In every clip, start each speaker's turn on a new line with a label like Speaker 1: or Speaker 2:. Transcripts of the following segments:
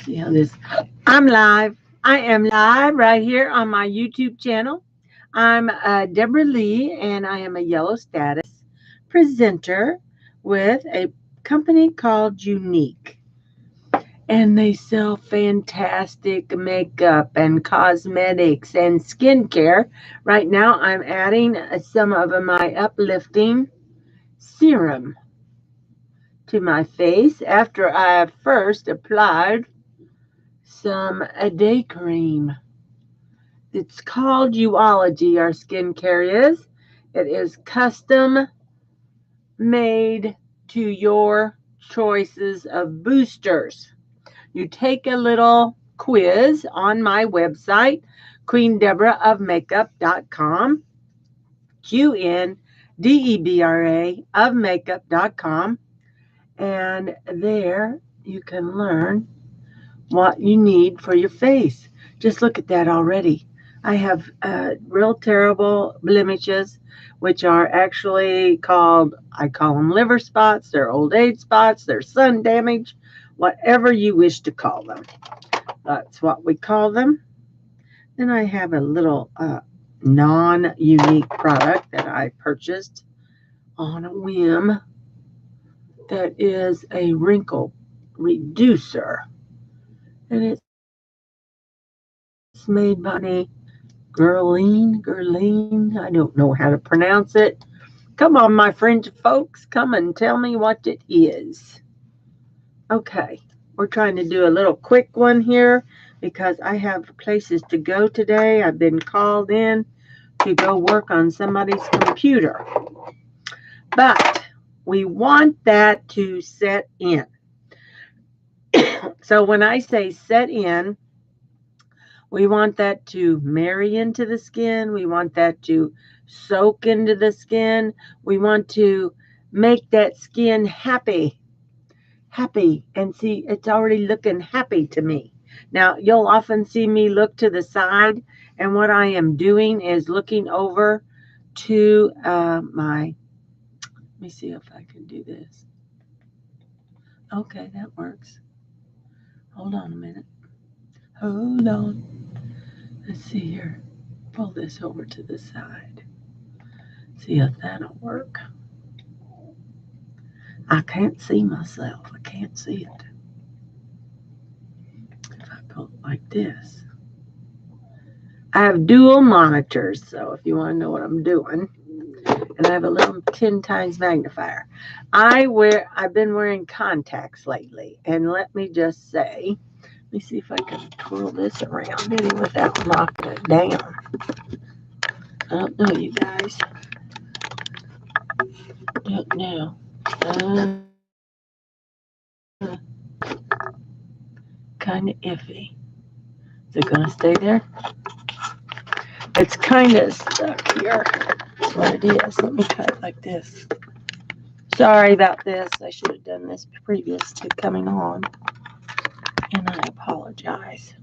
Speaker 1: See how this. I'm live. I am live right here on my YouTube channel. I'm Deborah Lee, and I am a yellow status presenter with a company called Unique. And they sell fantastic makeup and cosmetics and skincare. Right now, I'm adding some of my uplifting serum to my face after I have first applied some a day cream. It's called Uology, our skincare is. It is custom made to your choices of boosters. You take a little quiz on my website, QnDebra QnDebra of makeup.com, and there you can learn what you need for your face. Just look at that already. I have real terrible blemishes, which are actually called, I call them liver spots, they're old age spots, they're sun damage, whatever you wish to call them. That's what we call them. Then I have a little non-unique product that I purchased on a whim that is a wrinkle reducer. And it's made by Guerlain, I don't know how to pronounce it. Come on, my French folks, come and tell me what it is. Okay, we're trying to do a little quick one here because I have places to go today. I've been called in to go work on somebody's computer. But we want that to set in. So when I say set in, we want that to marry into the skin. We want that to soak into the skin. We want to make that skin happy. Happy. And see, it's already looking happy to me. Now, you'll often see me look to the side. And what I am doing is looking over to let me see if I can do this. Okay, that works. Hold on a minute. Hold on. Let's see here. Pull this over to the side. See if that'll work. I can't see myself. I can't see it. If I pull it like this. I have dual monitors, so if you want to know what I'm doing. And I have a little 10 times magnifier. I've been wearing contacts lately. And let me just say, let me see if I can twirl this around any without knocking it down. I don't know, you guys. Don't know. Kind of iffy. Is it going to stay there? It's kind of stuck here. That's what it is. Let me try it like this. Sorry about this. I should have done this previous to coming on. And I apologize.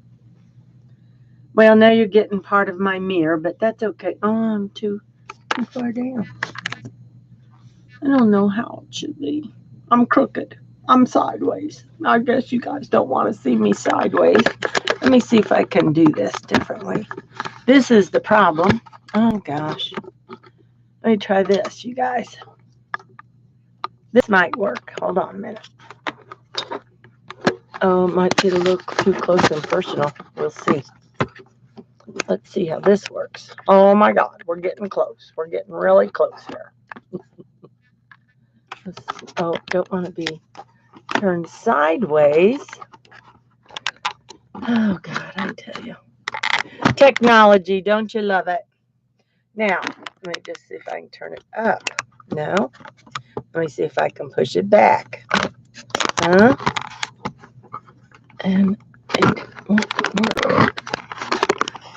Speaker 1: Well, now you're getting part of my mirror, but that's okay. Oh, I'm too far down. I don't know how it should be. I'm crooked. I'm sideways. I guess you guys don't want to see me sideways. Let me see if I can do this differently. This is the problem. Oh, gosh. Let me try this, you guys. This might work. Hold on a minute. Oh, it might get a little too close and personal. We'll see. Let's see how this works. Oh, my God. We're getting close. We're getting really close here. Oh, don't want to be turned sideways. Oh, God, I tell you. Technology, don't you love it? Now, let me just see if I can turn it up. No. Let me see if I can push it back. Huh? And it won't work.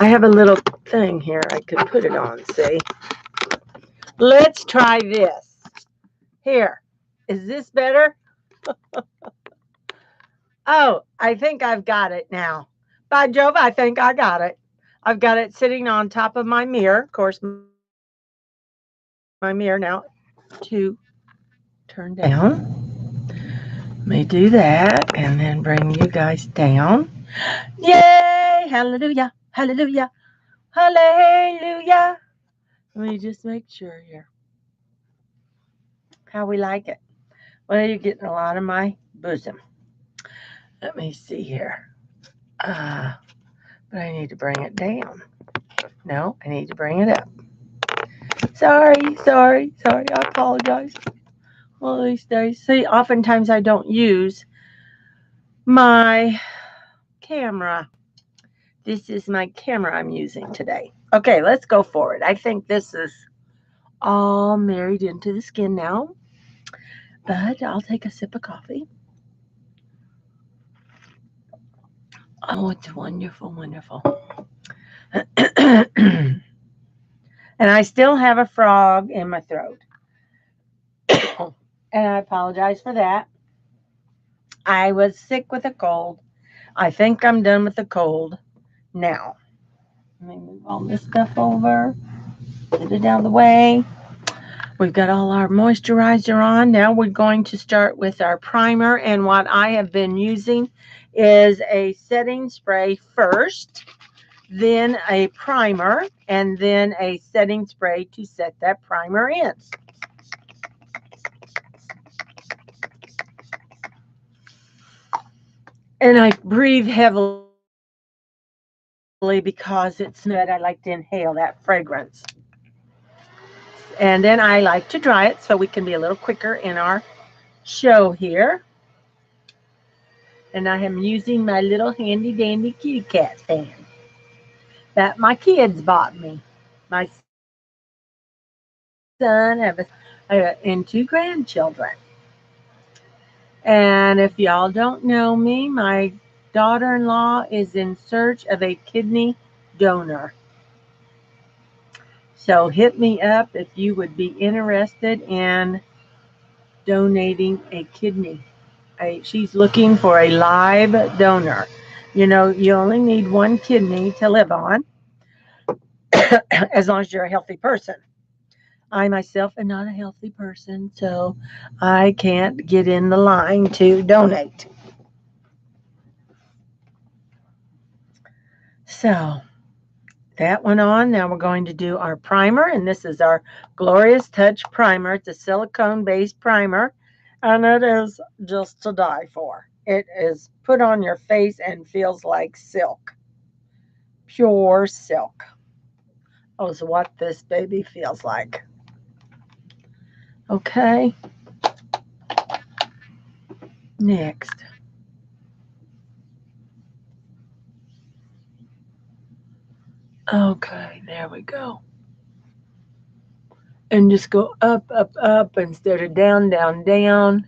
Speaker 1: I have a little thing here I could put it on, see? Let's try this. Here. Is this better? Oh, I think I've got it now. By Jove, I think I got it. I've got it sitting on top of my mirror. Of course, my mirror now to turn down. me do that and then bring you guys down. Yay! Hallelujah! Hallelujah! Hallelujah! Let me just make sure here how we like it. Well, you're getting a lot of my bosom. Let me see here. But I need to bring it down. No, I need to bring it up. Sorry. I apologize. One of these days. See, oftentimes I don't use my camera. This is my camera I'm using today. Okay, let's go forward. I think this is all married into the skin now. But I'll take a sip of coffee. Oh, it's wonderful, wonderful. And I still have a frog in my throat. And I apologize for that. I was sick with a cold. I think I'm done with the cold now. Let me move all this stuff over. Get it out of the way. We've got all our moisturizer on. Now we're going to start with our primer. And what I have been using is a setting spray first, then a primer, and then a setting spray to set that primer in. And I breathe heavily because it's good. I like to inhale that fragrance. And then I like to dry it so we can be a little quicker in our show here. And I am using my little handy dandy kitty cat fan that my kids bought me. My son and two grandchildren. And if y'all don't know me, my daughter-in-law is in search of a kidney donor. So hit me up if you would be interested in donating a kidney. She's looking for a live donor. You know, you only need one kidney to live on as long as you're a healthy person. I myself am not a healthy person, so I can't get in the line to donate. So that went on. Now we're going to do our primer, and this is our Glorious Touch Primer. It's a silicone-based primer, and it is just to die for. It is put on your face and feels like silk, pure silk. Oh, is what this baby feels like. Okay. Next. Okay, there we go. And just go up instead of down,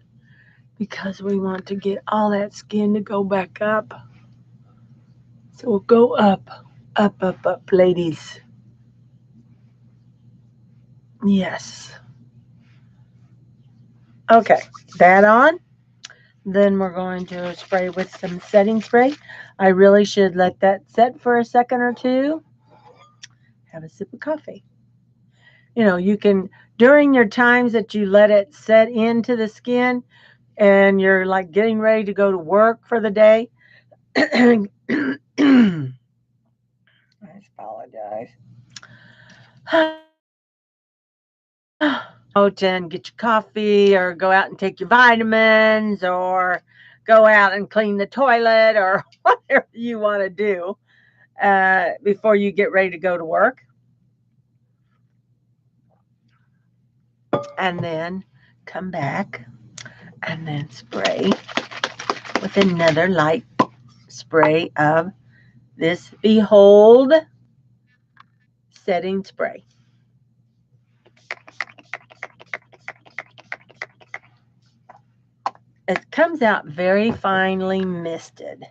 Speaker 1: because we want to get all that skin to go back up. So we'll go up, ladies. Yes. Okay, that on. Then we're going to spray with some setting spray. I really should let that set for a second or two. Have a sip of coffee. You know, you can, during your times that you let it set into the skin and you're like getting ready to go to work for the day. I apologize. Out and get your coffee or go out and take your vitamins or go out and clean the toilet or whatever you want to do before you get ready to go to work. And then come back and then spray with another light spray of this Behold setting spray. It comes out very finely misted.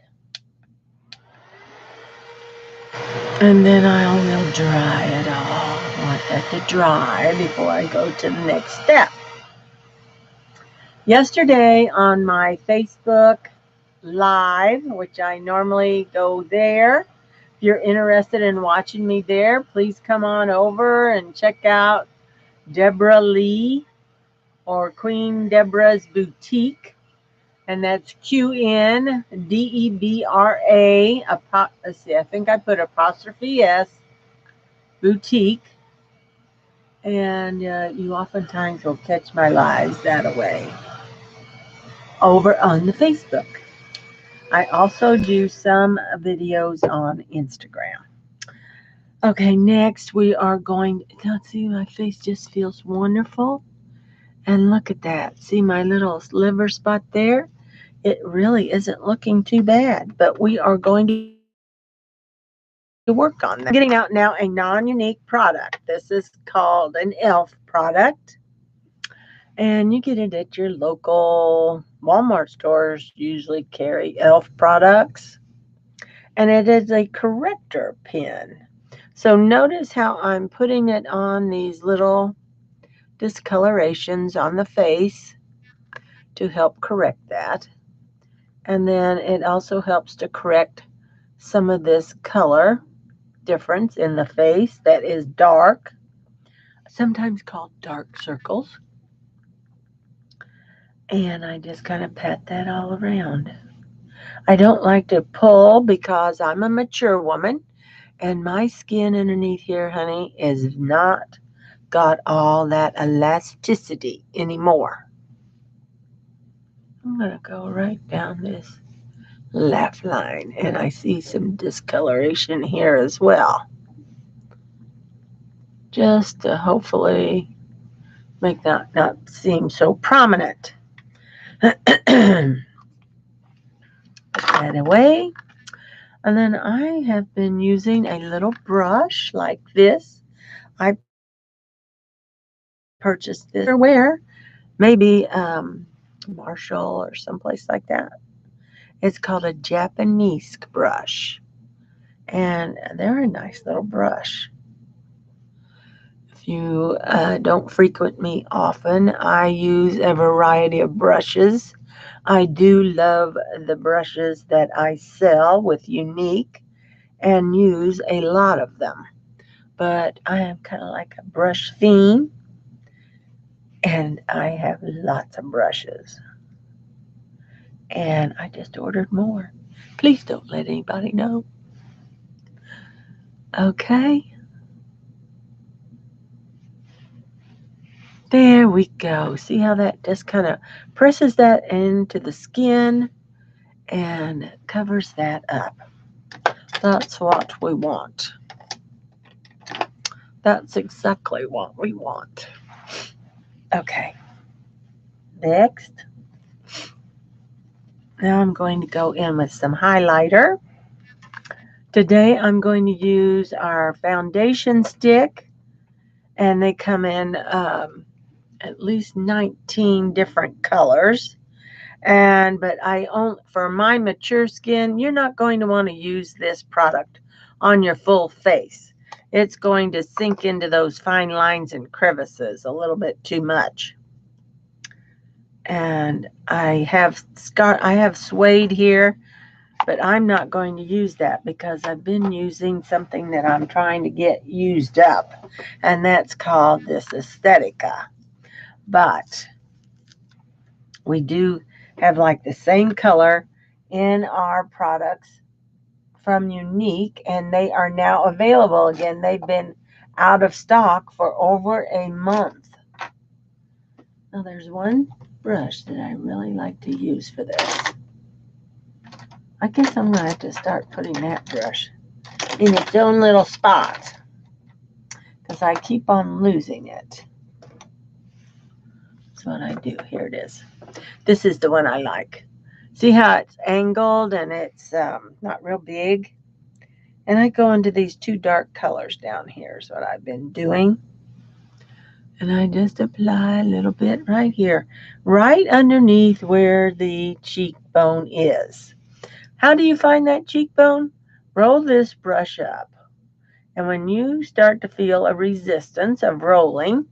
Speaker 1: And then I will dry it all. I want that to dry before I go to the next step. Yesterday on my Facebook Live, which I normally go there, if you're interested in watching me there, please come on over and check out Debra Lee or QnDebra's Boutique. And that's QnDebra. Let's see, I think I put apostrophe S, boutique. And you oftentimes will catch my lives that way over on the Facebook. I also do some videos on Instagram. Okay, next we are going. See, my face just feels wonderful. And look at that. See my little liver spot there? It really isn't looking too bad, but we are going to work on that. I'm getting out now a non-unique product. This is called an e.l.f. product. And you get it at your local Walmart stores, usually carry e.l.f. products. And it is a corrector pen. So notice how I'm putting it on these little discolorations on the face to help correct that. And then it also helps to correct some of this color difference in the face that is dark, sometimes called dark circles. And I just kind of pat that all around. I don't like to pull because I'm a mature woman and my skin underneath here, honey, is not got all that elasticity anymore. I'm going to go right down this left line and I see some discoloration here as well. Just to hopefully make that not seem so prominent. Put that away. And then I have been using a little brush like this. I purchased this where, maybe Marshall or someplace like that. It's called a Japanese brush. And they're a nice little brush. If you don't frequent me often, I use a variety of brushes. I do love the brushes that I sell with Unique and use a lot of them. But I am kind of like a brush fiend and I have lots of brushes. And I just ordered more. Please don't let anybody know. Okay. There we go. See how that just kind of presses that into the skin and covers that up. That's what we want. That's exactly what we want. Okay. Next. Now I'm going to go in with some highlighter. Today I'm going to use our foundation stick. And they come in at least 19 different colors. But for my mature skin, you're not going to want to use this product on your full face. It's going to sink into those fine lines and crevices a little bit too much. And I have suede here, but I'm not going to use that because I've been using something that I'm trying to get used up, and that's called this Aesthetica. But we do have like the same color in our products from Unique, and they are now available again. They've been out of stock for over a month. Now there's one brush that I really like to use for this. I guess I'm going to have to start putting that brush in its own little spot because I keep on losing it. That's what I do. Here it is. This is the one I like. See how it's angled and it's not real big? And I go into these two dark colors down here is what I've been doing. And I just apply a little bit right here, right underneath where the cheekbone is. How do you find that cheekbone? Roll this brush up. And when you start to feel a resistance of rolling,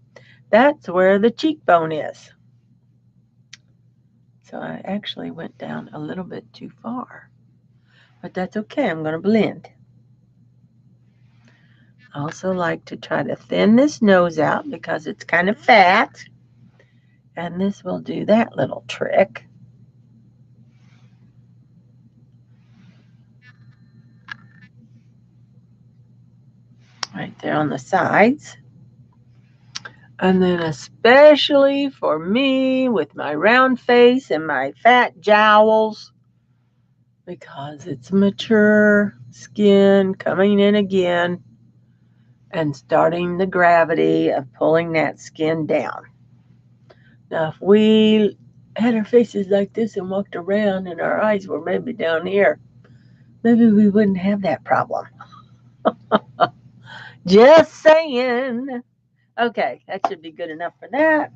Speaker 1: that's where the cheekbone is. So I actually went down a little bit too far. But that's okay. I'm going to blend. I also like to try to thin this nose out because it's kind of fat. And this will do that little trick. right there on the sides. And then especially for me with my round face and my fat jowls, because it's mature skin coming in again and starting the gravity of pulling that skin down. Now, if we had our faces like this and walked around and our eyes were maybe down here, maybe we wouldn't have that problem. Just saying. Okay, that should be good enough for that.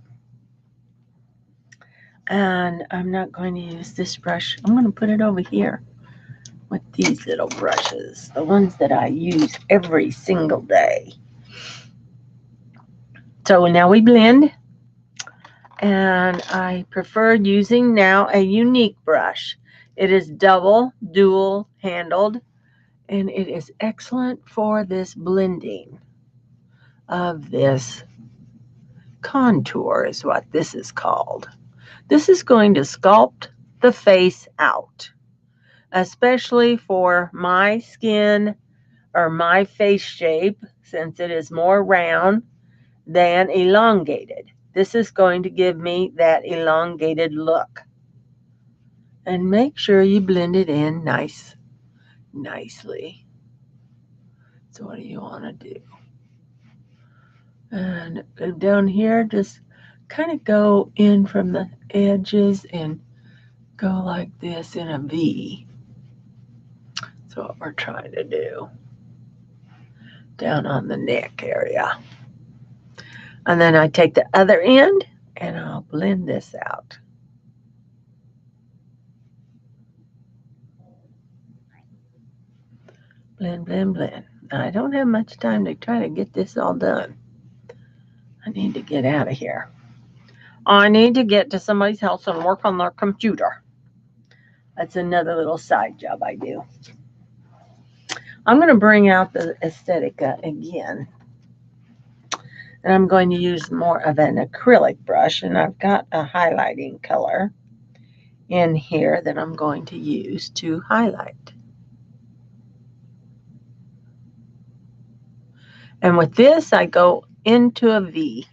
Speaker 1: And I'm not going to use this brush. I'm going to put it over here with these little brushes, the ones that I use every single day. So now we blend, and I prefer using now a unique brush. It is dual handled, and it is excellent for this blending of this contour is what this is called. This is going to sculpt the face out, especially for my skin or my face shape, since it is more round than elongated. This is going to give me that elongated look. And make sure you blend it in nicely. So what do you want to do? And down here, just kind of go in from the edges and go like this in a V. That's what we're trying to do. Down on the neck area. And then I take the other end and I'll blend this out. Blend, blend, blend. Now, I don't have much time to try to get this all done. I need to get out of here. I need to get to somebody's house and work on their computer. That's another little side job I do. I'm going to bring out the Aesthetica again. And I'm going to use more of an acrylic brush. And I've got a highlighting color in here that I'm going to use to highlight. And with this, I go into a V.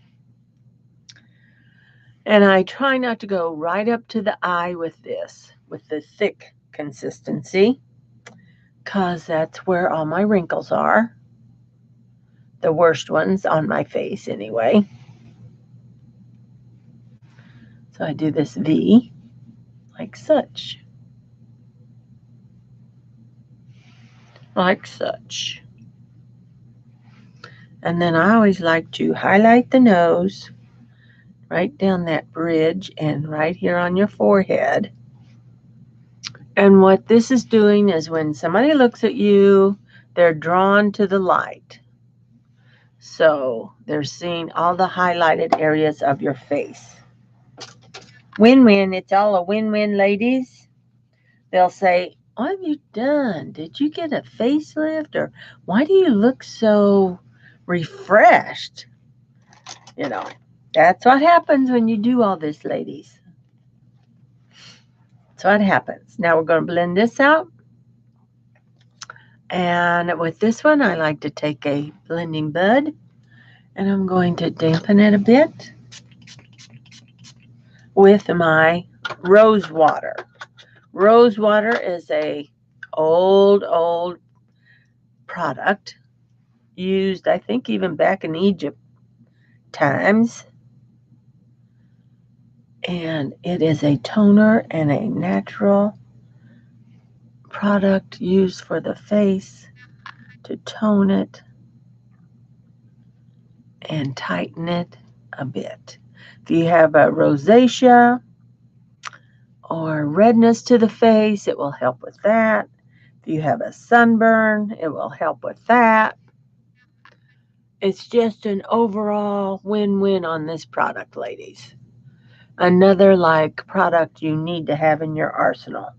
Speaker 1: And I try not to go right up to the eye with this, with the thick consistency, because that's where all my wrinkles are. The worst ones on my face anyway. So I do this V like such. Like such. And then I always like to highlight the nose right down that bridge and right here on your forehead. And what this is doing is when somebody looks at you, they're drawn to the light. So they're seeing all the highlighted areas of your face. Win-win. It's all a win-win, ladies. They'll say, what have you done? Did you get a facelift? Or why do you look so refreshed? You know, that's what happens when you do all this, ladies. That's what happens. Now we're going to blend this out. And with this one, I like to take a blending bud and I'm going to dampen it a bit with my rose water. Rose water is a old product used, I think, even back in Egypt times. And it is a toner and a natural product used for the face to tone it and tighten it a bit. If you have a rosacea or redness to the face, it will help with that. If you have a sunburn, it will help with that. It's just an overall win-win on this product, ladies. Another like product you need to have in your arsenal.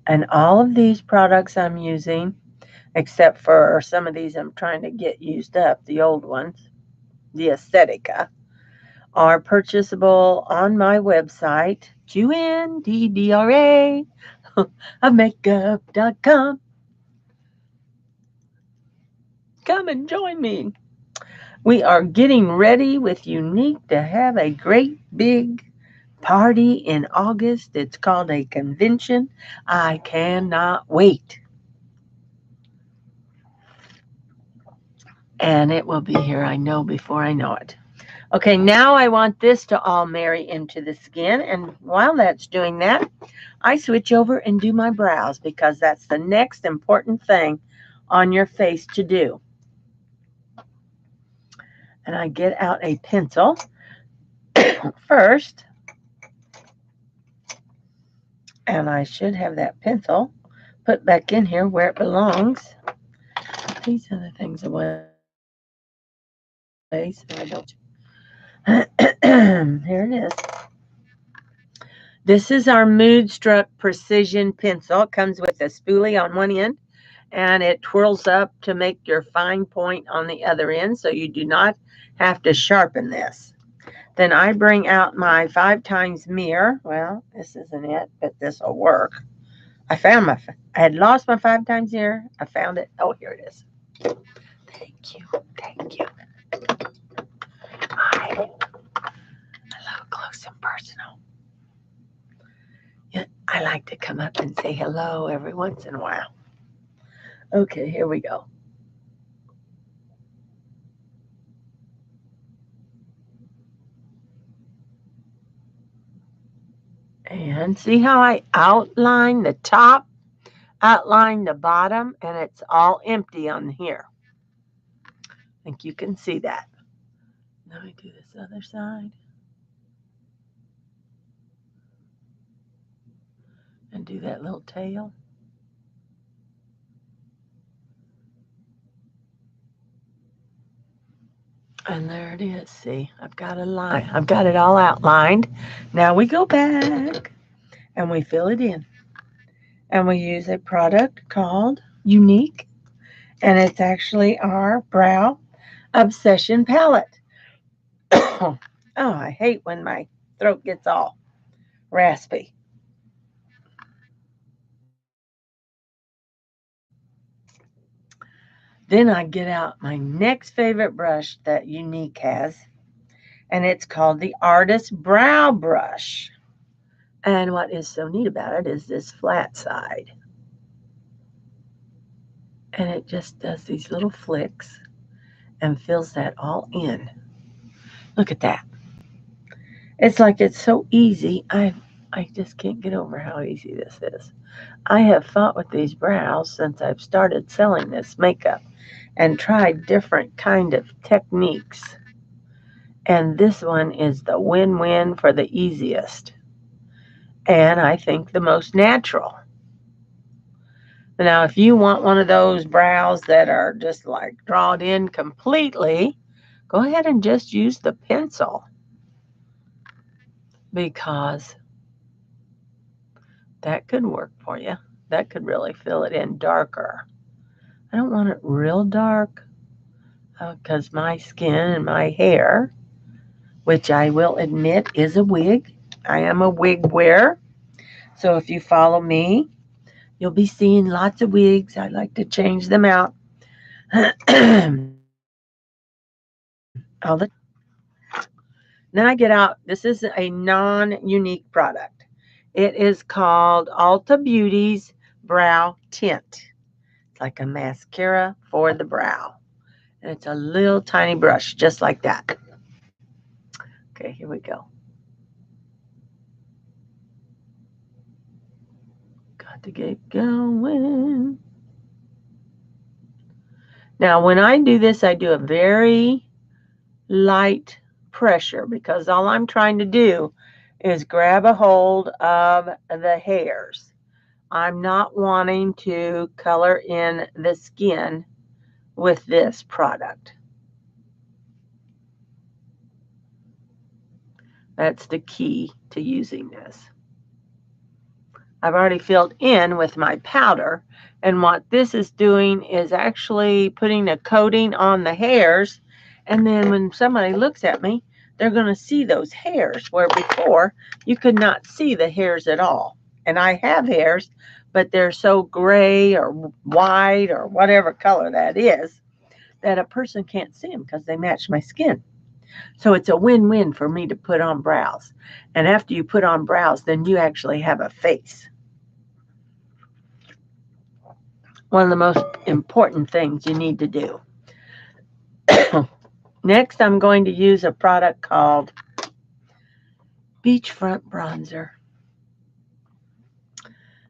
Speaker 1: And all of these products I'm using, except for some of these I'm trying to get used up, the old ones, the Aesthetica, are purchasable on my website, QnDebra of makeup.com. Come and join me. We are getting ready with Unique to have a great big party in August. It's called a convention. I cannot wait. And it will be here, I know, before I know it. Okay, now I want this to all marry into the skin. And while that's doing that, I switch over and do my brows because that's the next important thing on your face to do. And I get out a pencil first. And I should have that pencil put back in here where it belongs. These are the things away so I don't. Here it is. This is our Moodstruck Precision Pencil. It comes with a spoolie on one end, and it twirls up to make your fine point on the other end, so you do not have to sharpen this. Then I bring out my 5x mirror. Well, this isn't it, but this will work. I had lost my 5x mirror. I found it. Oh, here it is. Thank you. Thank you. Hi. Hello, close and personal. Yeah, I like to come up and say hello every once in a while. Okay, here we go. And see how I outline the top, outline the bottom, and it's all empty on here. I think you can see that. Let me do this other side. And do that little tail. And there it is. See, I've got a line. I've got it all outlined. Now we go back and we fill it in. And we use a product called Unique. And it's actually our Brow Obsession Palette. Oh, I hate when my throat gets all raspy. Then I get out my next favorite brush that Unique has, and it's called the Artist Brow Brush. And what is so neat about it is this flat side. And it just does these little flicks and fills that all in. Look at that. It's like it's so easy. I just can't get over how easy this is. I have fought with these brows since I've started selling this makeup and tried different kind of techniques. And this one is the win-win for the easiest. And I think the most natural. Now, if you want one of those brows that are just like drawn in completely, go ahead and just use the pencil because that could work for you. That could really fill it in darker. I don't want it real dark because my skin and my hair, which I will admit is a wig. I am a wig wearer. So if you follow me, you'll be seeing lots of wigs. I like to change them out all the time. Then I get out, this is a non-unique product. It is called Ulta Beauty's Brow Tint. It's like a mascara for the brow. And it's a little tiny brush, just like that. Okay, here we go. Got to get going. Now, when I do this, I do a very light pressure because all I'm trying to do is grab a hold of the hairs. I'm not wanting to color in the skin with this product. That's the key to using this. I've already filled in with my powder, and what this is doing is actually putting a coating on the hairs, and then when somebody looks at me, they're going to see those hairs, where before you could not see the hairs at all. And I have hairs, but they're so gray or white or whatever color that is, that a person can't see them because they match my skin. So it's a win-win for me to put on brows. And after you put on brows, then you actually have a face. One of the most important things you need to do. Next, I'm going to use a product called Beachfront Bronzer.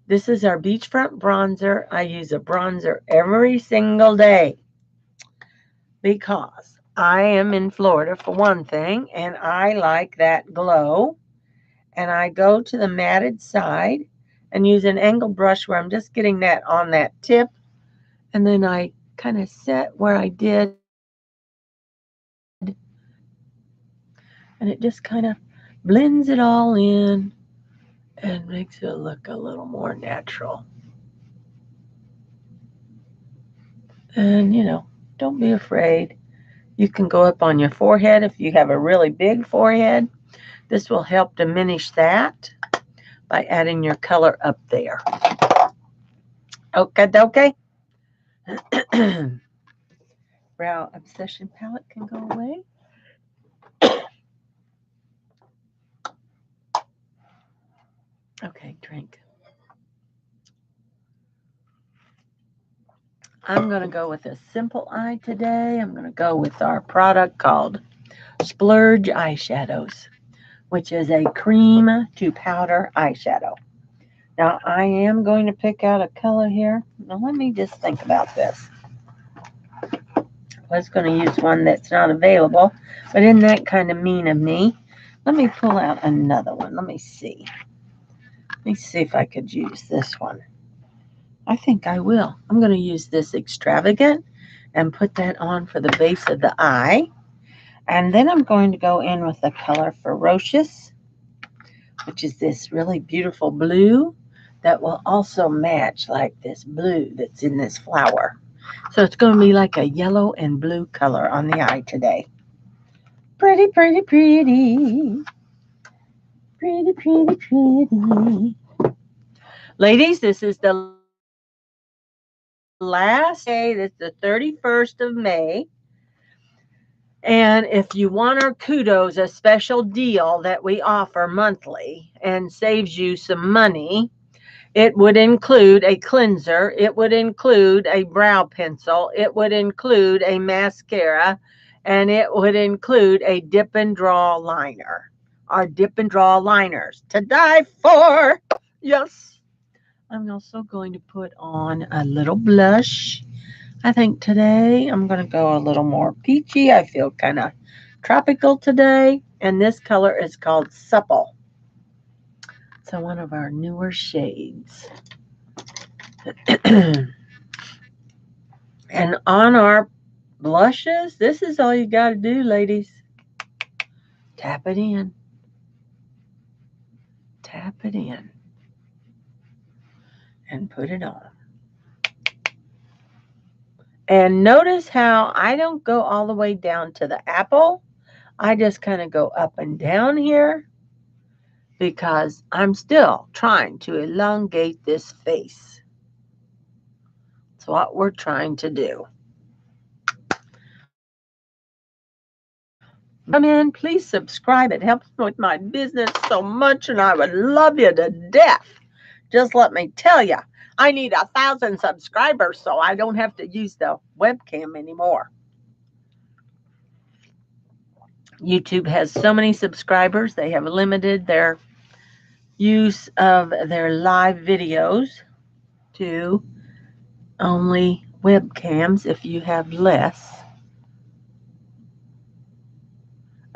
Speaker 1: This is our Beachfront Bronzer. I use a bronzer every single day because I am in Florida for one thing, and I like that glow. And I go to the matted side and use an angle brush where I'm just getting that on that tip. And then I kind of set where I did. And it just kind of blends it all in and makes it look a little more natural. And, don't be afraid. You can go up on your forehead if you have a really big forehead. This will help diminish that by adding your color up there. Okay. Brow Obsession palette can go away. Okay, drink. I'm going to go with a simple eye today. I'm going to go with our product called Splurge Eyeshadows, which is a cream to powder eyeshadow. Now, I am going to pick out a color here. Now, let me just think about this. I was going to use one that's not available, but isn't that kind of mean of me? Let me pull out another one. Let me see. Let me see if I could use this one. I think I will. I'm going to use this Extravagant and put that on for the base of the eye. And then I'm going to go in with the color Ferocious, which is this really beautiful blue that will also match like this blue that's in this flower. So it's going to be like a yellow and blue color on the eye today. Pretty, pretty, pretty. Pretty, pretty, pretty. Ladies, this is the last day. That's the 31st of May. And if you want our kudos, a special deal that we offer monthly and saves you some money, it would include a cleanser. It would include a brow pencil. It would include a mascara. And it would include a dip and draw liner. Our dip and draw liners to die for. Yes. I'm also going to put on a little blush. I think today I'm going to go a little more peachy. I feel kind of tropical today. And this color is called Supple. So one of our newer shades. And on our blushes, this is all you got to do, ladies. Tap it in. Tap it in. And put it on. And notice how I don't go all the way down to the apple. I just kind of go up and down here because I'm still trying to elongate this face. That's what we're trying to do. Come in, please subscribe. It helps with my business so much, and I would love you to death. Just let me tell you, I need 1,000 subscribers so I don't have to use the webcam anymore. YouTube has so many subscribers, they have limited their use of their live videos to only webcams if you have less.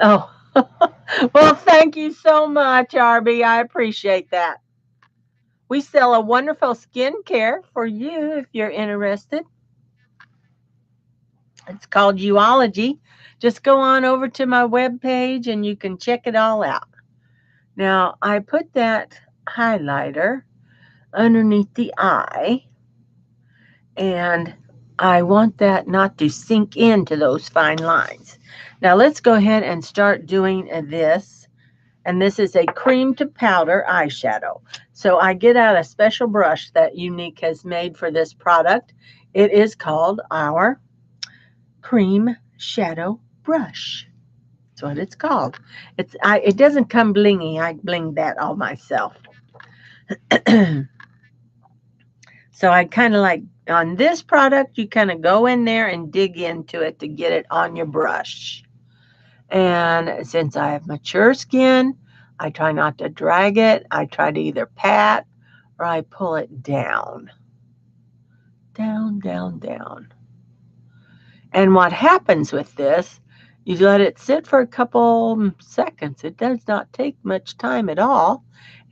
Speaker 1: Oh, well, thank you so much, Arby. I appreciate that. We sell a wonderful skincare for you if you're interested. It's called Uology. Just go on over to my webpage and you can check it all out. Now, I put that highlighter underneath the eye, and I want that not to sink into those fine lines. Now, let's go ahead and start doing this. And this is a cream to powder eyeshadow. So I get out a special brush that Unique has made for this product. It is called our Cream Shadow Brush. That's what it's called. It doesn't come blingy. I bling that all myself. So I kind of like on this product, you kind of go in there and dig into it to get it on your brush. And since I have mature skin, I try not to drag it. I try to either pat or I pull it down. Down, down, down. And what happens with this, you let it sit for a couple seconds. It does not take much time at all.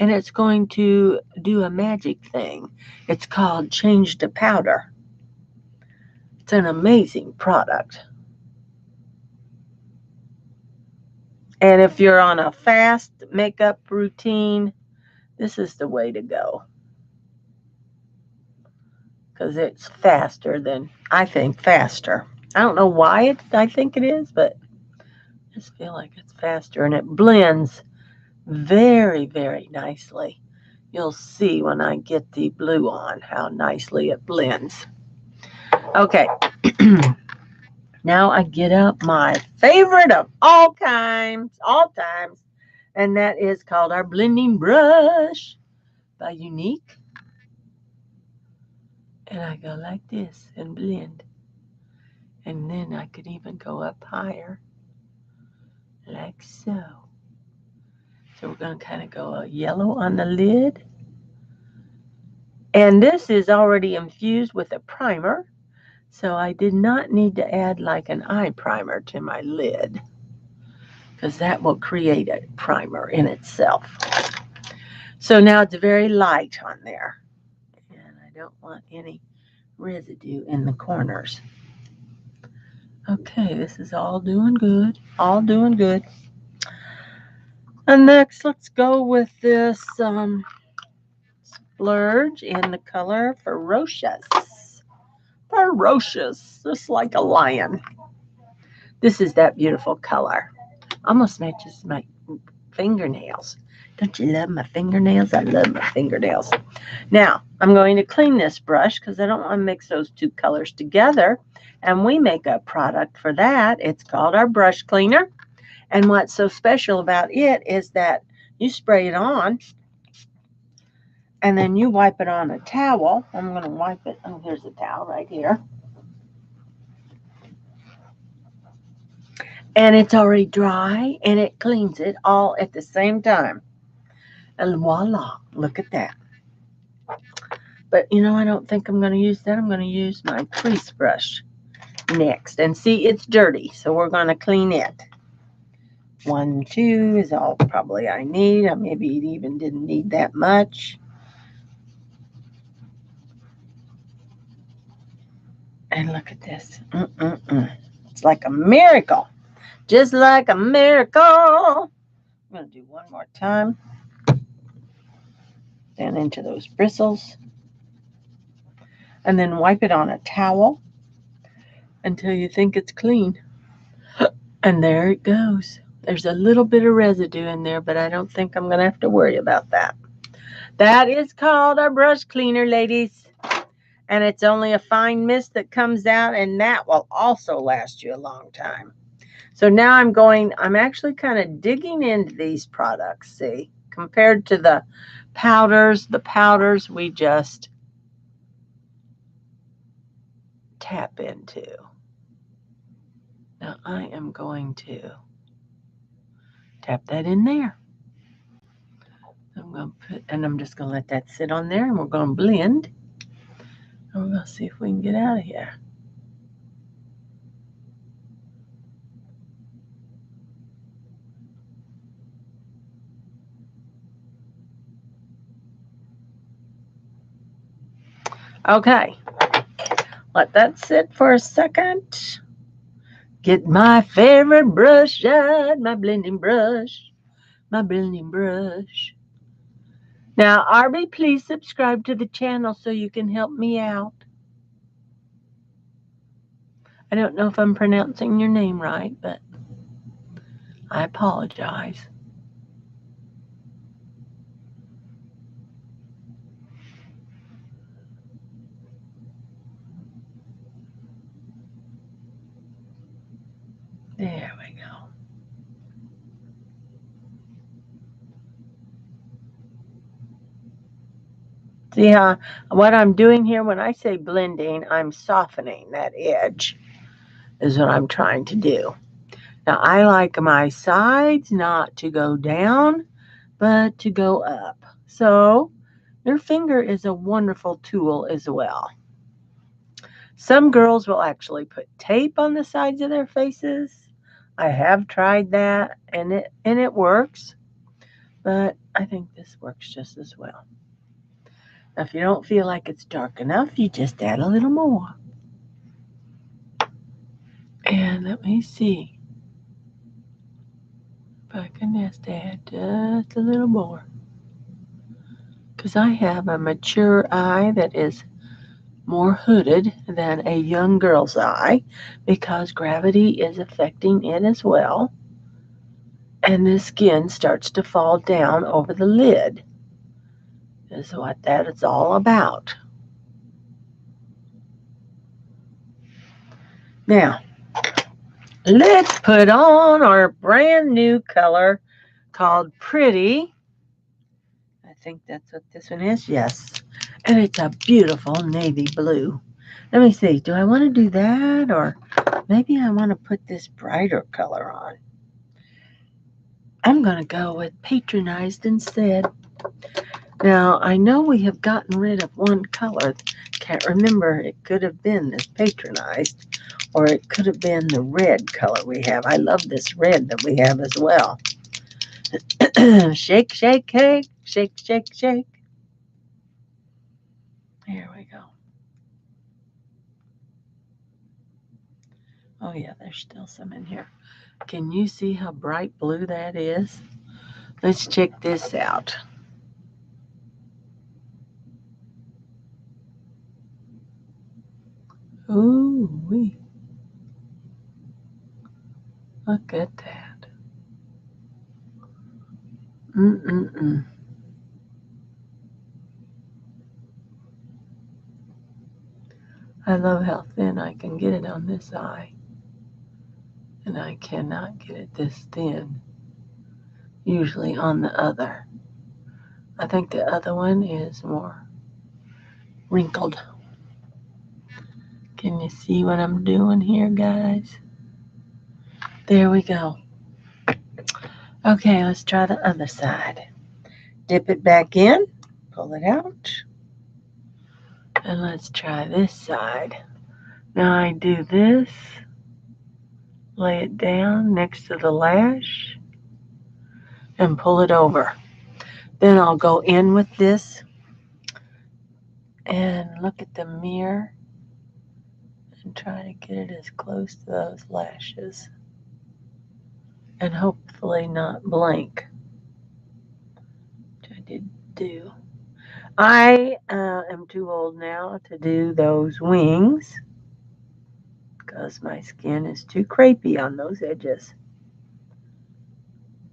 Speaker 1: And it's going to do a magic thing. It's called Change to Powder. It's an amazing product. And if you're on a fast makeup routine, this is the way to go. Because it's faster than, I think, faster. I don't know why I think it is, but I just feel like it's faster. And it blends very, very nicely. You'll see when I get the blue on how nicely it blends. Okay. Now I get out my favorite of all times, and that is called our blending brush by Unique. And I go like this and blend. And then I could even go up higher, like so. So we're going to kind of go a yellow on the lid. And this is already infused with a primer. So I did not need to add like an eye primer to my lid, because that will create a primer in itself. So now it's very light on there. And I don't want any residue in the corners. Okay, this is all doing good. All doing good. And next, let's go with this splurge in the color Ferocious. Ferocious, just like a lion. This is that beautiful color. Almost matches my fingernails. Don't you love my fingernails? I love my fingernails. Now, I'm going to clean this brush because I don't want to mix those two colors together. And we make a product for that. It's called our brush cleaner. And what's so special about it is that you spray it on and then you wipe it on a towel. I'm going to wipe it. Oh, here's a towel right here. And it's already dry and it cleans it all at the same time. And voila, look at that. But I don't think I'm going to use that. I'm going to use my crease brush next. And see, it's dirty, so we're going to clean it. 1, 2 is all probably I need. Or maybe it even didn't need that much. And look at this. It's like a miracle. Just like a miracle. I'm going to do one more time. Down into those bristles. And then wipe it on a towel until you think it's clean. And there it goes. There's a little bit of residue in there, but I don't think I'm going to have to worry about that. That is called our brush cleaner, ladies. And it's only a fine mist that comes out, and that will also last you a long time. So now I'm actually kind of digging into these products, see, compared to the powders we just tap into. Now I am going to tap that in there. I'm just going to let that sit on there, and we're going to blend. And we're going to see if we can get out of here. Okay, let that sit for a second. Get my favorite brush out, my blending brush, my blending brush. Now, Arby, please subscribe to the channel so you can help me out. I don't know if I'm pronouncing your name right, but I apologize. There we go. See how what I'm doing here when I say blending, I'm softening that edge is what I'm trying to do. Now I like my sides not to go down, but to go up. So your finger is a wonderful tool as well. Some girls will actually put tape on the sides of their faces. I have tried that and it works, but I think this works just as well. Now, if you don't feel like it's dark enough, you just add a little more. And let me see if I can just add just a little more. Because I have a mature eye that is more hooded than a young girl's eye because gravity is affecting it as well. And the skin starts to fall down over the lid. Is what that is all about. Now, let's put on our brand new color called Pretty. I think that's what this one is. Yes. And it's a beautiful navy blue. Let me see. Do I want to do that or maybe I want to put this brighter color on? I'm going to go with Patronized instead. Now, I know we have gotten rid of one color. Can't remember. It could have been this Patronized or it could have been the red color we have. I love this red that we have as well. Shake, shake, shake, shake, shake, shake. Here we go. Oh yeah, there's still some in here. Can you see how bright blue that is? Let's check this out. Ooh wee. Look at that. Mm-mm-mm. I love how thin I can get it on this eye. And I cannot get it this thin. Usually on the other. I think the other one is more wrinkled. Can you see what I'm doing here, guys? There we go. Okay, let's try the other side. Dip it back in, pull it out, and let's try this side. Now I do this, lay it down next to the lash, and pull it over. Then I'll go in with this and look at the mirror and try to get it as close to those lashes and hopefully not blank, which I did do. I am too old now to do those wings because my skin is too crepey on those edges.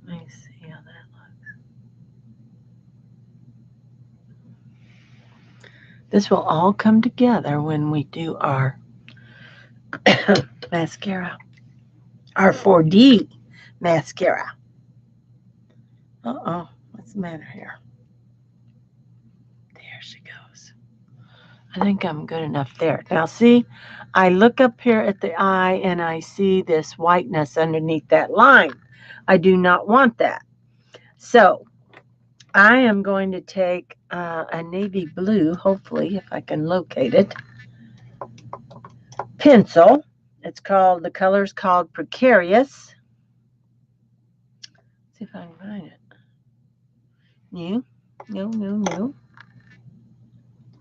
Speaker 1: Let me see how that looks. This will all come together when we do our mascara, our 4D mascara. Uh-oh, what's the matter here? There she goes. I think I'm good enough there. Now see, I look up here at the eye and I see this whiteness underneath that line. I do not want that. So I am going to take a navy blue, hopefully, if I can locate it, pencil. It's called, the color's called Precarious. Let's see if I can find it. No.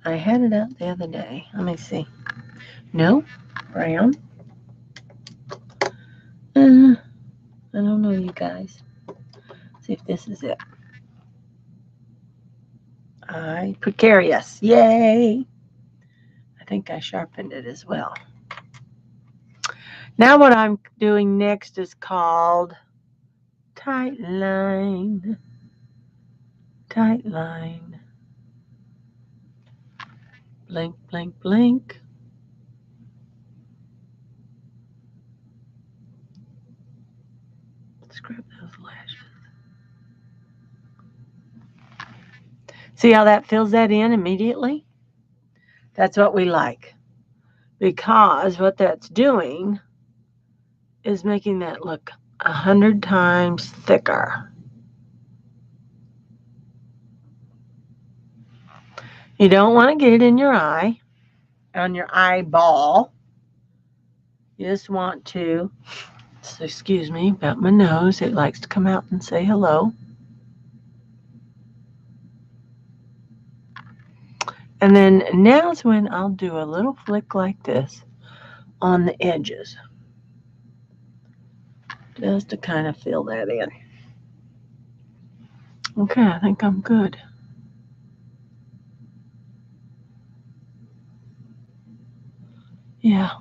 Speaker 1: I had it out the other day. Let me see. No, brown. I don't know, you guys. See if this is it. Precarious. Yay! I think I sharpened it as well. Now what I'm doing next is called Tight Line. Tight line. Blink, blink, blink. See how that fills that in immediately? That's what we like, because what that's doing is making that look 100 times thicker. You don't want to get it in your eye, on your eyeball. You just want to, so excuse me about my nose, it likes to come out and say hello. And then now's when I'll do a little flick like this on the edges, just to kind of fill that in. Okay, I think I'm good. Yeah,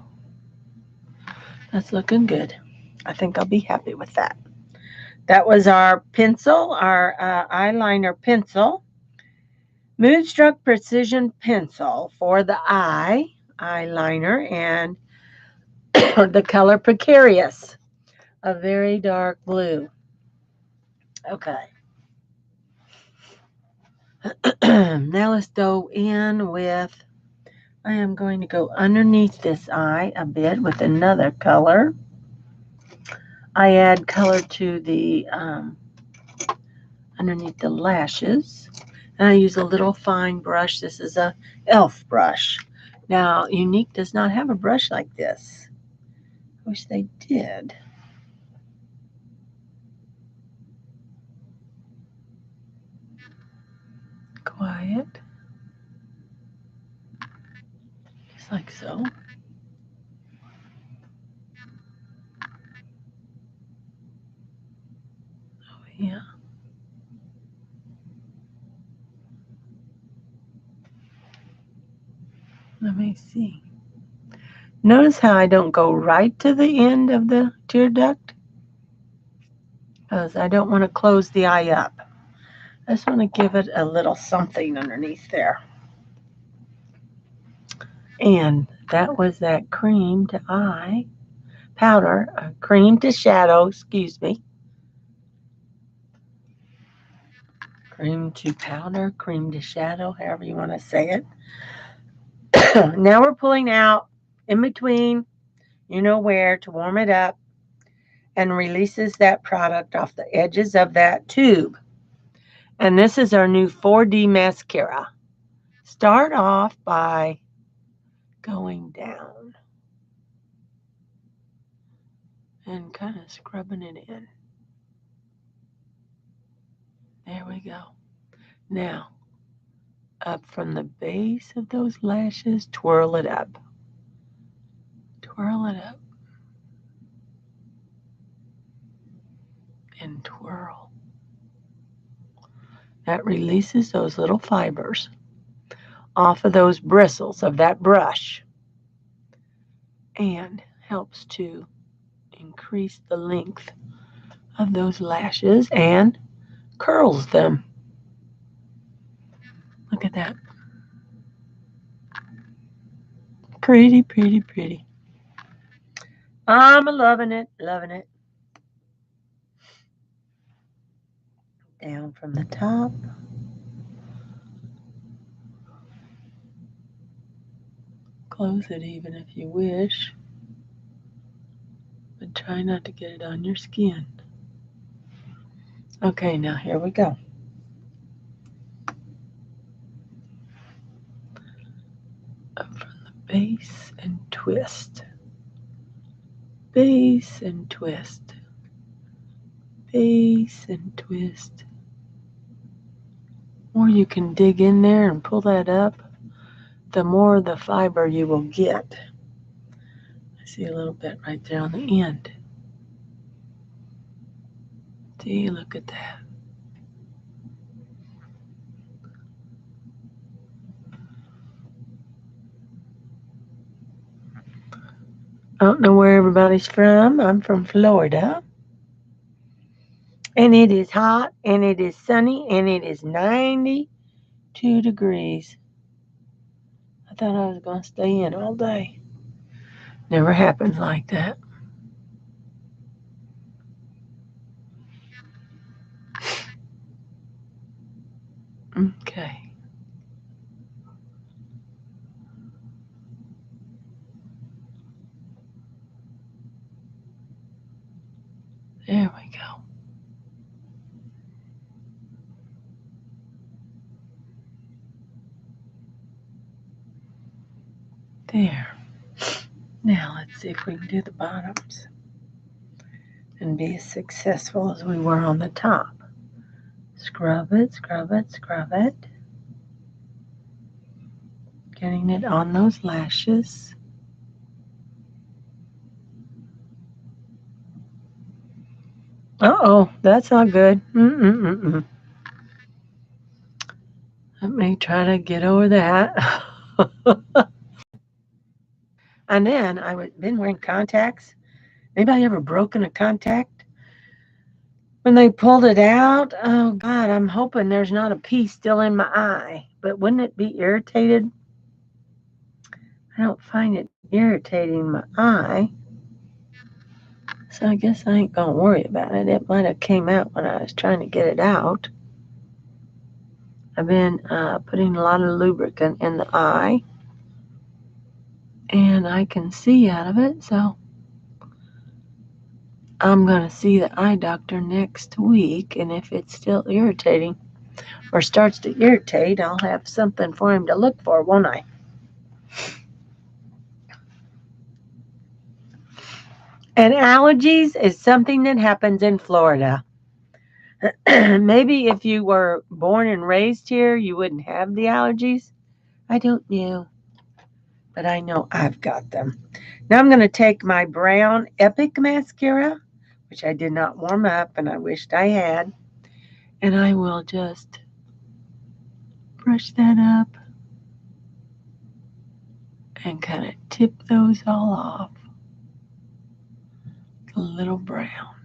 Speaker 1: that's looking good. I think I'll be happy with that. That was our pencil, our eyeliner pencil. Moonstruck Precision Pencil for the eyeliner, and the color Precarious, a very dark blue. Okay. Now let's go in with, I am going to go underneath this eye a bit with another color. I add color to the underneath the lashes, and I use a little fine brush. This is a e.l.f. brush. Now, Unique does not have a brush like this. I wish they did. Quiet. Just like so. Oh, yeah. Let me see. Notice how I don't go right to the end of the tear duct, because I don't want to close the eye up. I just want to give it a little something underneath there. And that was that cream to eye powder, cream to shadow, excuse me. Cream to powder, cream to shadow, however you want to say it. Now we're pulling out in between, you know where, to warm it up, and releases that product off the edges of that tube. And this is our new 4D mascara. Start off by going down and kind of scrubbing it in. There we go. Now, up from the base of those lashes, twirl it up. Twirl it up. And twirl. That releases those little fibers off of those bristles of that brush and helps to increase the length of those lashes and curls them. Look at that. Pretty, pretty, pretty. I'm loving it, loving it. Down from the top. Close it even if you wish, but try not to get it on your skin. Okay, now here we go. Up from the base and twist. Base and twist. Base and twist. The more you can dig in there and pull that up, the more the fiber you will get. I see a little bit right there on the end. See, look at that. I don't know where everybody's from. I'm from Florida. And it is hot, and it is sunny, and it is 92 degrees. I thought I was going to stay in all day. Never happens like that. Okay. There we go. There. Now let's see if we can do the bottoms and be as successful as we were on the top. Scrub it, scrub it, scrub it. Getting it on those lashes. Uh-oh, that's not good. Mm-mm-mm-mm. Let me try to get over that. And then I've been wearing contacts. Anybody ever broken a contact? When they pulled it out, oh God, I'm hoping there's not a piece still in my eye. But wouldn't it be irritated? I don't find it irritating my eye. So I guess I ain't gonna worry about it. It might have came out when I was trying to get it out. I've been putting a lot of lubricant in the eye. And I can see out of it, so I'm going to see the eye doctor next week, and if it's still irritating or starts to irritate, I'll have something for him to look for, won't I? And allergies is something that happens in Florida. Maybe if you were born and raised here, you wouldn't have the allergies. I don't know, but I know I've got them. Now I'm going to take my brown Epic mascara, which I did not warm up and I wished I had, and I will just brush that up and kind of tip those all off. A little brown,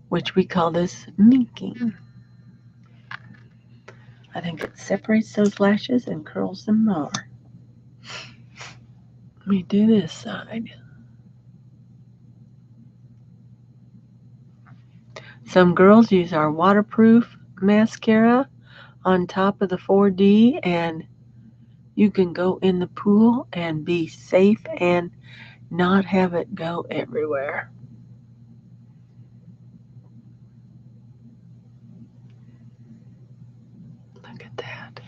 Speaker 1: which we call this minking. I think it separates those lashes and curls them more. Let me do this side. Some girls use our waterproof mascara on top of the 4D, and you can go in the pool and be safe and not have it go everywhere. Look at that.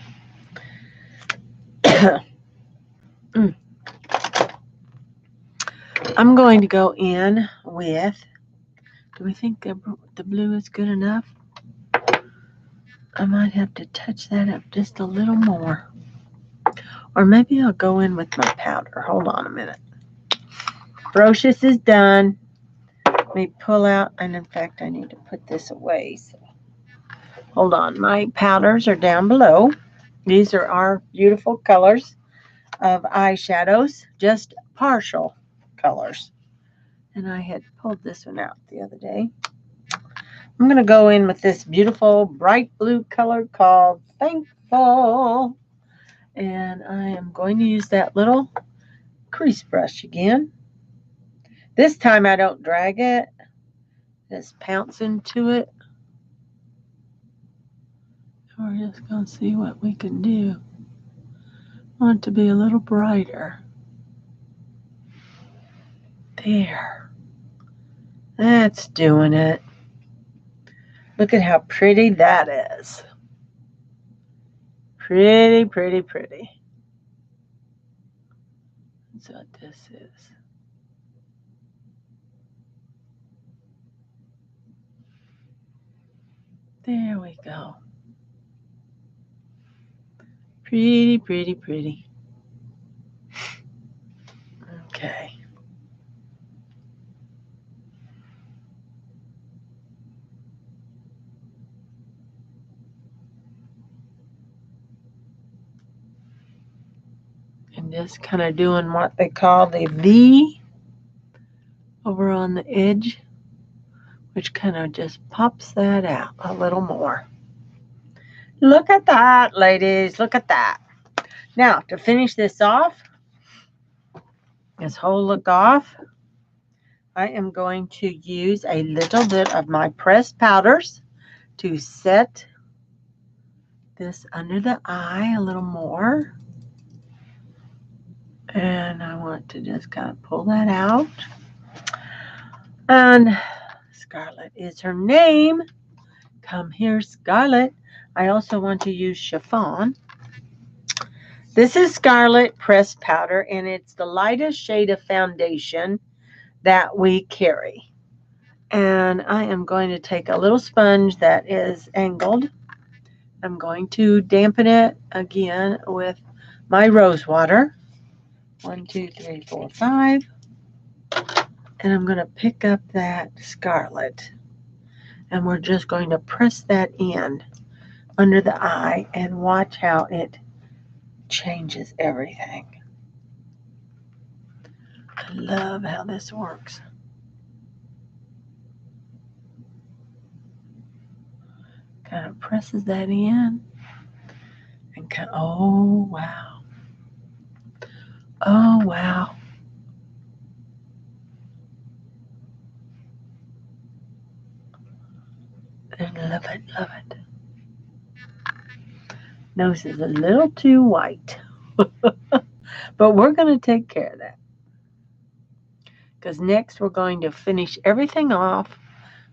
Speaker 1: I'm going to go in with, do we think the blue is good enough? I might have to touch that up just a little more. Or maybe I'll go in with my powder. Hold on a minute. Brocious is done. Let me pull out, and in fact, I need to put this away. So hold on. My powders are down below. These are our beautiful colors of eyeshadows, just partial colors. And I had pulled this one out the other day. I'm going to go in with this beautiful bright blue color called Thankful. And I am going to use that little crease brush again. This time I don't drag it. Just pounce into it. We're just going to see what we can do. I want it to be a little brighter. There. That's doing it. Look at how pretty that is. Pretty, pretty, pretty. That's what this is. There we go. Pretty, pretty, pretty. Okay. And just kind of doing what they call the V over on the edge, which kind of just pops that out a little more. Look at that, ladies. Look at that. Now, to finish this off, this whole look off, I am going to use a little bit of my pressed powders to set this under the eye a little more. And I want to just kind of pull that out. And Scarlet is her name. Come here, Scarlet. I also want to use chiffon. This is Scarlet Pressed Powder, and it's the lightest shade of foundation that we carry. And I am going to take a little sponge that is angled. I'm going to dampen it again with my rose water. 1, 2, 3, 4, 5. And I'm going to pick up that scarlet. And we're just going to press that in under the eye and watch how it changes everything. I love how this works. Kind of presses that in and oh wow. Oh wow. And love it, love it. Nose is a little too white. But we're going to take care of that. Because next we're going to finish everything off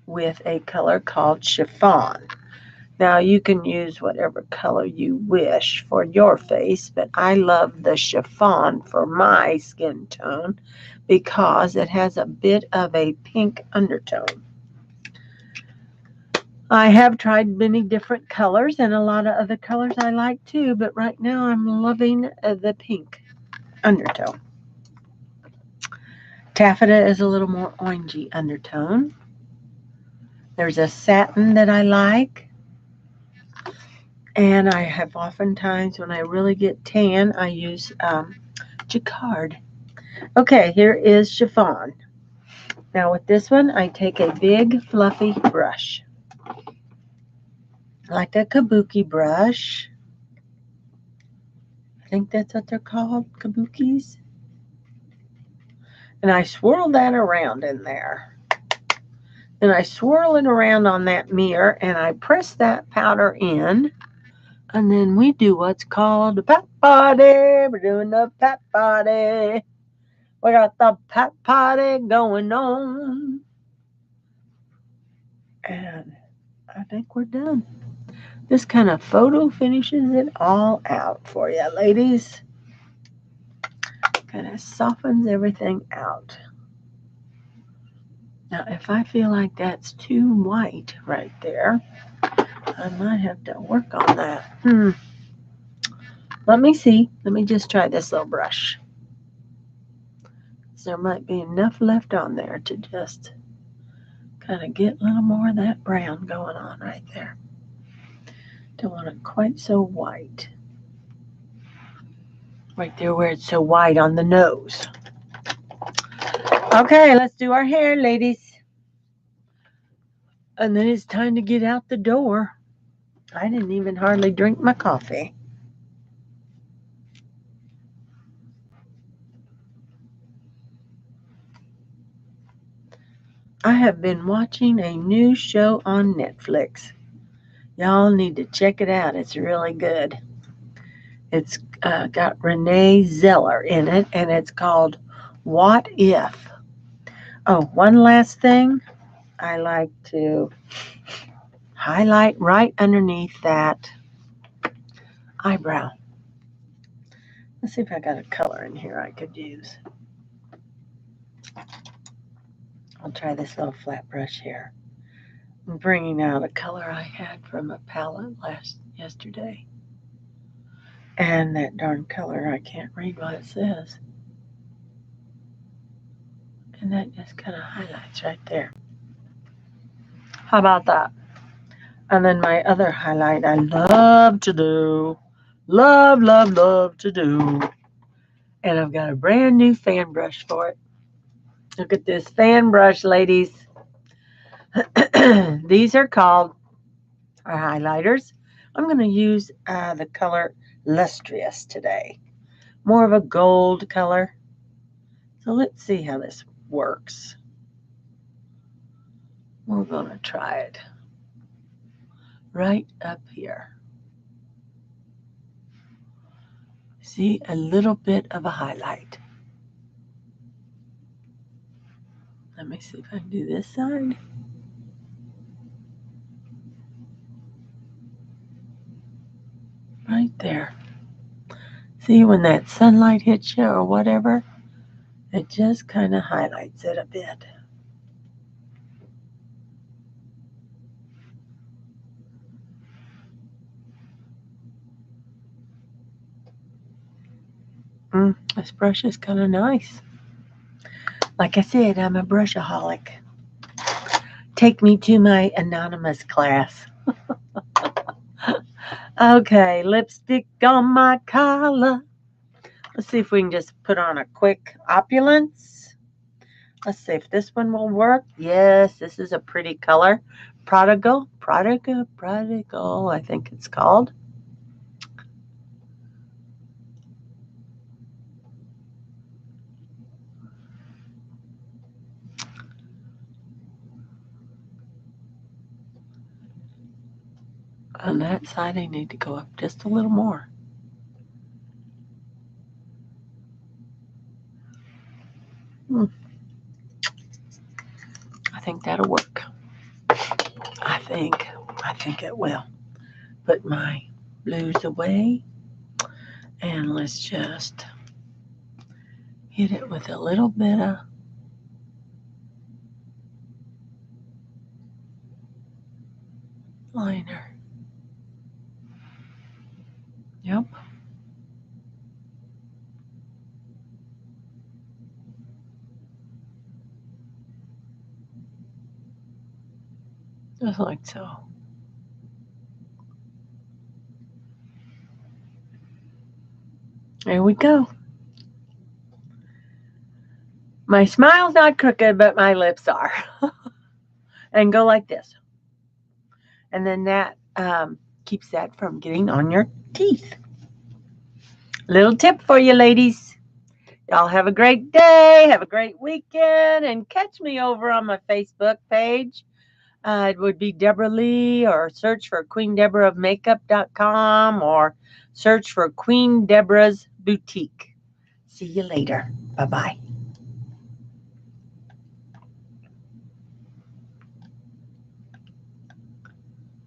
Speaker 1: with a color called chiffon. Now you can use whatever color you wish for your face, but I love the chiffon for my skin tone because it has a bit of a pink undertone. I have tried many different colors and a lot of other colors I like too, but right now I'm loving the pink undertone. Taffeta is a little more orangey undertone. There's a satin that I like. And I have oftentimes, when I really get tan, I use jacquard. Okay, here is chiffon. Now with this one, I take a big fluffy brush. Like a kabuki brush. I think that's what they're called, kabukis. And I swirl that around in there. And I swirl it around on that mirror and I press that powder in. And then we do what's called a pat party. We're doing the pat party. We got the pat party going on. And I think we're done. This kind of photo finishes it all out for you, ladies. Kind of softens everything out. Now, if I feel like that's too white right there, I might have to work on that. Let me see. Let me just try this little brush. There might be enough left on there to just kind of get a little more of that brown going on right there. Don't want it quite so white. Right there where it's so white on the nose. Okay, let's do our hair, ladies. And then it's time to get out the door. I didn't even hardly drink my coffee. I have been watching a new show on Netflix. Y'all need to check it out. It's really good. It's got Renee Zeller in it, and it's called What If? Oh, one last thing. I like to highlight right underneath that eyebrow. Let's see if I got a color in here I could use. I'll try this little flat brush here. I'm bringing out a color I had from a palette yesterday. And that darn color, I can't read what it says. And that just kind of highlights right there. How about that? And then my other highlight I love to do. Love, love, love to do. And I've got a brand new fan brush for it. Look at this fan brush, ladies. These are called highlighters. I'm going to use the color Lustrous today. More of a gold color. So let's see how this works. We're going to try it right up here. See, a little bit of a highlight. Let me see if I can do this side. Right there. See, when that sunlight hits you or whatever, it just kind of highlights it a bit. This brush is kind of nice. Like I said, I'm a brushaholic. Take me to my anonymous class. Okay, lipstick on my collar. Let's see if we can just put on a quick opulence. Let's see if this one will work. Yes, this is a pretty color. Prodigal, I think it's called. On that side, I need to go up just a little more. I think that'll work. I think it will. Put my blues away, and let's just hit it with a little bit of liner. Yep. Just like so. There we go. My smile's not crooked, but my lips are. And go like this. And then that keeps that from getting on your teeth. Little tip for you, ladies. Y'all have a great day. Have a great weekend. And catch me over on my Facebook page. It would be Debra Lee, or search for QnDebra of Makeup.com, or search for Queen Debra's Boutique. See you later. Bye-bye.